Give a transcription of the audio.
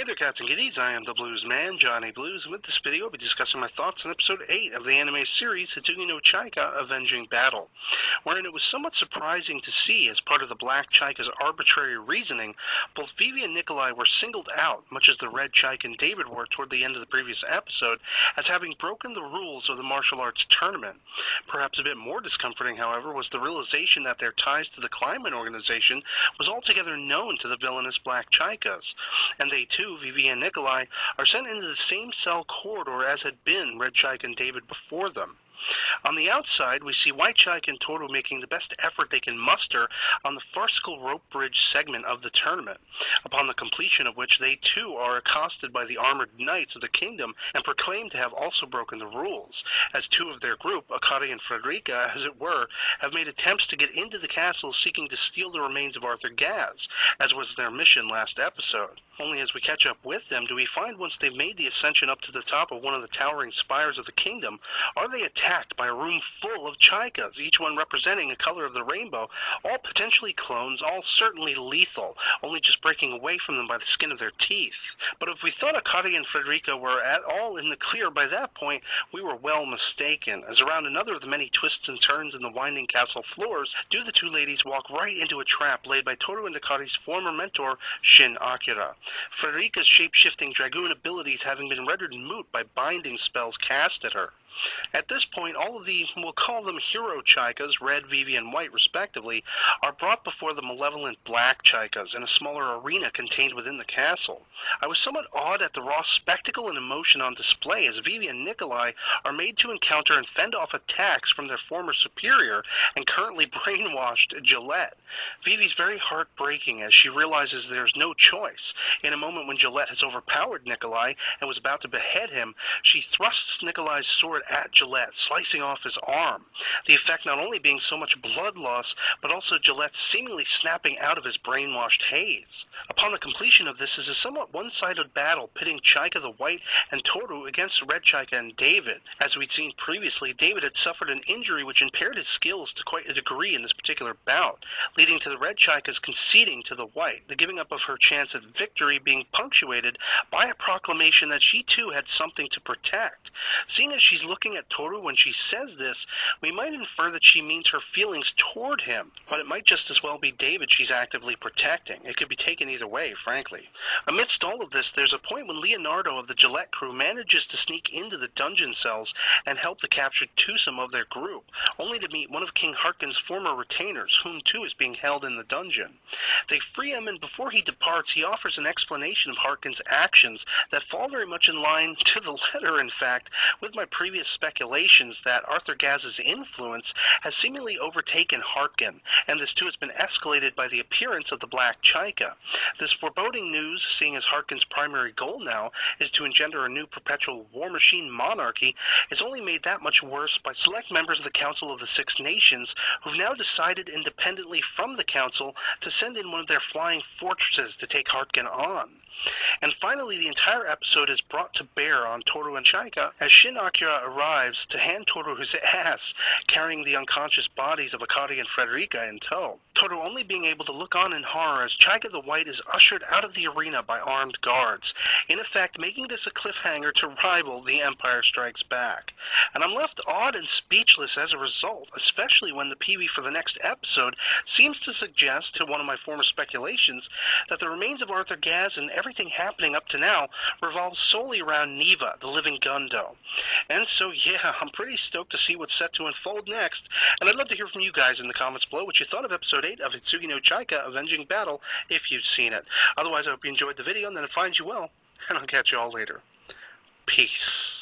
Hey there, cats and kitties. I am the Blues Man, Johnny Blues, and with this video I'll be discussing my thoughts on Episode 8 of the anime series Hitsugi no Chaika Avenging Battle, wherein it was somewhat surprising to see, as part of the Black Chaika's arbitrary reasoning, both Vivi and Nikolai were singled out, much as the Red Chaika and David were toward the end of the previous episode, as having broken the rules of the martial arts tournament. Perhaps a bit more discomforting, however, was the realization that their ties to the Kleinman organization was altogether known to the villainous Black Chaikas, and they too, Vivi and Nikolai, are sent into the same cell corridor as had been Red Chaika and David before them. On the outside, we see White Chaika and Toru making the best effort they can muster on the farcical rope bridge segment of the tournament, upon the completion of which they too are accosted by the armored knights of the kingdom and proclaimed to have also broken the rules, as two of their group, Akari and Frederica, as it were, have made attempts to get into the castle seeking to steal the remains of Arthur Gaz, as was their mission last episode. Only as we catch up with them do we find once they've made the ascension up to the top of one of the towering spires of the kingdom, are they attacked by a room full of Chaikas, each one representing a color of the rainbow, all potentially clones, all certainly lethal, only just breaking away from them by the skin of their teeth. But if we thought Akari and Frederica were at all in the clear by that point, we were well mistaken, as around another of the many twists and turns in the winding castle floors do the two ladies walk right into a trap laid by Toru and Akari's former mentor, Shin Akira. Frederica's shape-shifting dragoon abilities having been rendered moot by binding spells cast at her. At this point, all of the, we'll call them hero Chaikas, Red, Vivi, and White respectively, are brought before the malevolent Black Chaikas in a smaller arena contained within the castle. I was somewhat awed at the raw spectacle and emotion on display as Vivi and Nikolai are made to encounter and fend off attacks from their former superior and currently brainwashed Gillette. Vivi's very heartbreaking as she realizes there's no choice. In a moment when Gillette has overpowered Nikolai and was about to behead him, she thrusts Nikolai's sword at Gillette, slicing off his arm. The effect not only being so much blood loss, but also Gillette seemingly snapping out of his brainwashed haze. Upon the completion of this is a somewhat one-sided battle pitting Chaika the White and Toru against Red Chaika and David. As we'd seen previously, David had suffered an injury which impaired his skills to quite a degree in this particular bout, leading to the Red Chaikas conceding to the White, the giving up of her chance at victory being punctuated by a proclamation that she too had something to protect. Seeing as she's looking at Toru when she says this, we might infer that she means her feelings toward him, but it might just as well be David she's actively protecting. It could be taken either way, frankly. Amidst all of this, there's a point when Leonardo of the Gillette crew manages to sneak into the dungeon cells and help the captured twosome of their group, only to meet one of King Hartkin's former retainers, whom too is being held in the dungeon. They free him, and before he departs, he offers an explanation of Hartkin's actions that fall very much in line, to the letter in fact, with my previous speculations that Arthur Gaz's influence has seemingly overtaken Hartkin, and this too has been escalated by the appearance of the Black Chaika. This foreboding news, seeing as Hartkin's primary goal now is to engender a new perpetual war machine monarchy, is only made that much worse by select members of the Council of the Six Nations who've now decided independently from the Council to send in one of their flying fortresses to take Hartkin on. And finally, the entire episode is brought to bear on Toru and Chaika as Shin Akira arrives to hand Toru his ass, carrying the unconscious bodies of Akari and Frederica in tow. Toru only being able to look on in horror as Chaika the White is ushered out of the arena by armed guards, in effect making this a cliffhanger to rival The Empire Strikes Back. And I'm left awed and speechless as a result, especially when the PV for the next episode seems to suggest, to one of my former speculations, that the remains of Arthur Gaz and everything happening up to now revolves solely around Neva, the living Gundo. And so, yeah, I'm pretty stoked to see what's set to unfold next, and I'd love to hear from you guys in the comments below what you thought of Episode 8 of Hitsugi no Chaika Avenging Battle, if you've seen it. Otherwise, I hope you enjoyed the video and that it finds you well, and I'll catch you all later. Peace.